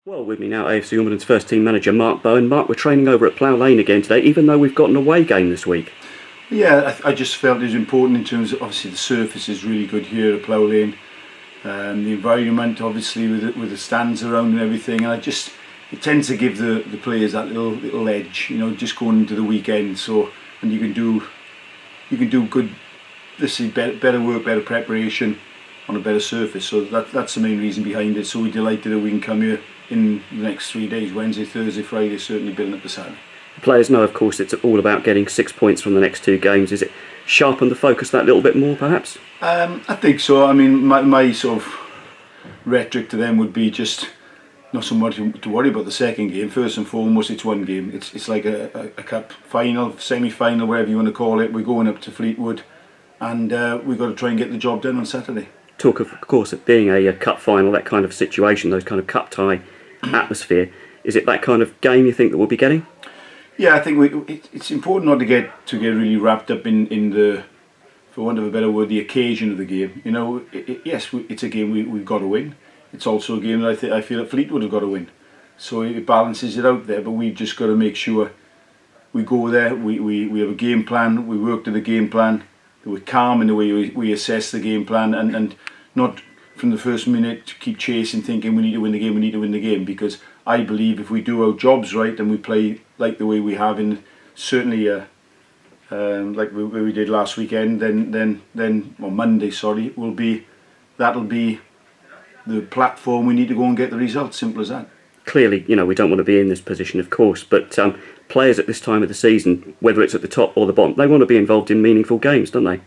Well, with me now, AFC Wimbledon's first team manager, Mark Bowen. Mark, we're training over at Plough Lane again today, even though we've got an away game this week. Yeah, I just felt it was important in terms of, obviously the surface is really good here at Plough Lane. The environment, obviously, with the stands around and everything, and it tends to give the players that little edge, just going into the weekend. So, and you can do good, better work, better preparation on a better surface. So that's the main reason behind it. So we're delighted that we can come here in the next 3 days, Wednesday, Thursday, Friday, certainly building up the Saturday. Players know, of course, it's all about getting 6 points from the next 2 games. Is it sharpened the focus that little bit more, perhaps? I think so. I mean, my sort of rhetoric to them would be just not so much to worry about the second game. First and foremost, it's one game. It's like a cup final, semi-final, whatever you want to call it. We're going up to Fleetwood, and we've got to try and get the job done on Saturday. Talk of course, of being a cup final, that kind of situation, those kind of cup tie atmosphere. Is it that kind of game you think that we'll be getting? Yeah, I think it's important not to get really wrapped up in the, for want of a better word, the occasion of the game. Yes, it's a game we've got to win. It's also a game that I feel that Fleetwood have got to win. So it balances it out there, but we've just got to make sure we go there, we have a game plan, we work to the game plan, that we're calm in the way we assess the game plan, and not from the first minute to keep chasing, thinking we need to win the game, because I believe if we do our jobs right and we play like the way we have in certainly like we did last weekend, then on Monday, that'll be the platform we need to go and get the result. Simple as that. Clearly, we don't want to be in this position, of course, but players at this time of the season, whether it's at the top or the bottom, they want to be involved in meaningful games, don't they?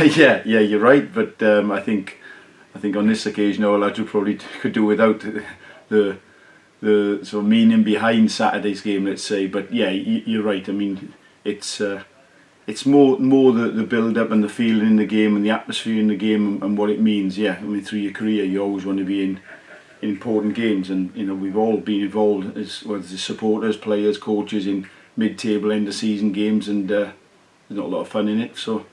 yeah, you're right. But I think on this occasion, our lads probably could do without the sort of meaning behind Saturday's game, let's say. But yeah, you're right. I mean, it's more the build up and the feeling in the game and the atmosphere in the game and what it means. Yeah, I mean, through your career, you always want to be in important games, and we've all been involved as supporters, players, coaches in mid-table, end of season games, and there's not a lot of fun in it. So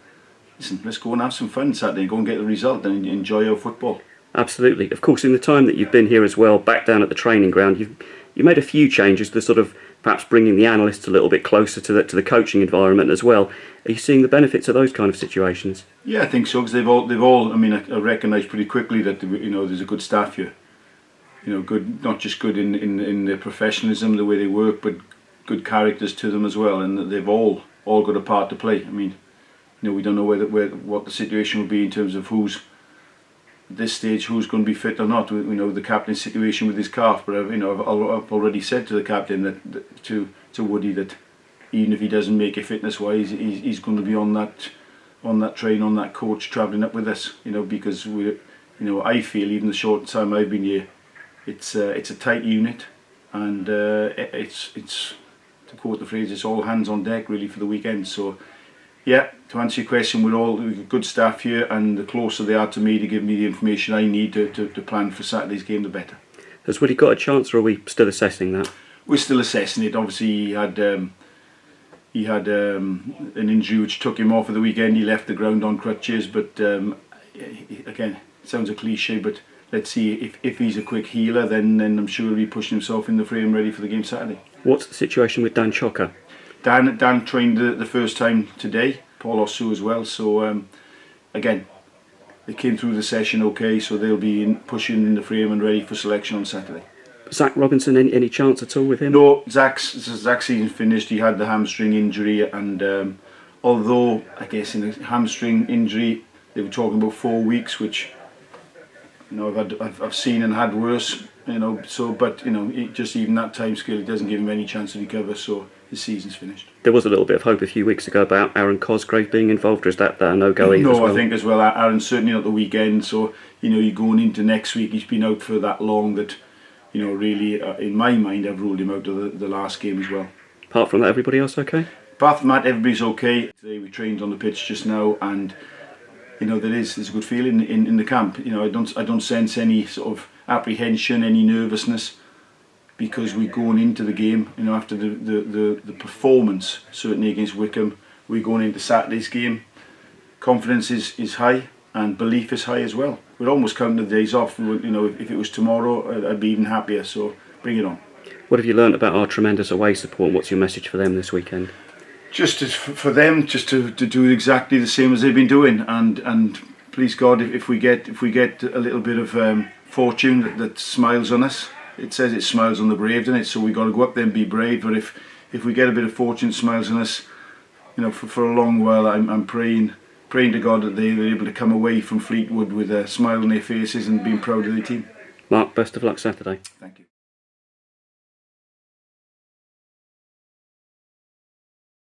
listen, let's go and have some fun Saturday, go and get the result and enjoy our football. Absolutely. Of course, in the time that you've been here as well, back down at the training ground, you've made a few changes to sort of perhaps bringing the analysts a little bit closer to the coaching environment as well. Are you seeing the benefits of those kind of situations? Yeah, I think so, because they've all. I mean, I recognise pretty quickly that there's a good staff here. Good, not just good in their professionalism, the way they work, but good characters to them as well, and they've all got a part to play. I mean, we don't know what the situation will be in terms of who's at this stage who's going to be fit or not. We know the captain's situation with his calf, but I've already said to the captain that to Woody that even if he doesn't make it fitness wise, he's going to be on that train, on that coach, travelling up with us. Because I feel even the short time I've been here, it's a tight unit, and it's to quote the phrase, it's all hands on deck really for the weekend. So yeah, to answer your question, we've got good staff here, and the closer they are to me to give me the information I need to plan for Saturday's game, the better. Has Woody got a chance, or are we still assessing that? We're still assessing it. Obviously he had an injury which took him off of the weekend. He left the ground on crutches, but again, it sounds a cliche, but let's see, if he's a quick healer, then I'm sure he'll be pushing himself in the frame ready for the game Saturday. What's the situation with Csoka? Dan trained the first time today, Paul Osew as well, so again, they came through the session okay, so they'll be pushing in the frame and ready for selection on Saturday. Zach Robinson, any chance at all with him? No, Zach's season finished. He had the hamstring injury, and although I guess in a hamstring injury they were talking about 4 weeks, which I've seen and had worse, so but just even that time scale, it doesn't give him any chance to recover, so his season's finished. There was a little bit of hope a few weeks ago about Aaron Cosgrave being involved, or is that a no-go either? No, I think as well, Aaron's certainly not the weekend, so you're going into next week, he's been out for that long that really in my mind I've ruled him out of the last game as well. Apart from that, everybody else okay? Apart from that, everybody's okay. Today we trained on the pitch just now, and there's a good feeling in the camp. I don't sense any sort of apprehension, any nervousness, because we're going into the game. After the performance, certainly against Wickham, we're going into Saturday's game. Confidence is high, and belief is high as well. We're almost counting the days off. You know, if it was tomorrow, I'd be even happier. So bring it on. What have you learnt about our tremendous away support? What's your message for them this weekend? Just for them, just to do exactly the same as they've been doing, and please God, if we get a little bit of fortune that smiles on us. It says it smiles on the brave, doesn't it? So we got to go up there and be brave. But if we get a bit of fortune smiles on us, you know, for a long while, I'm praying to God that they're able to come away from Fleetwood with a smile on their faces and being proud of their team. Mark, best of luck Saturday. Thank you.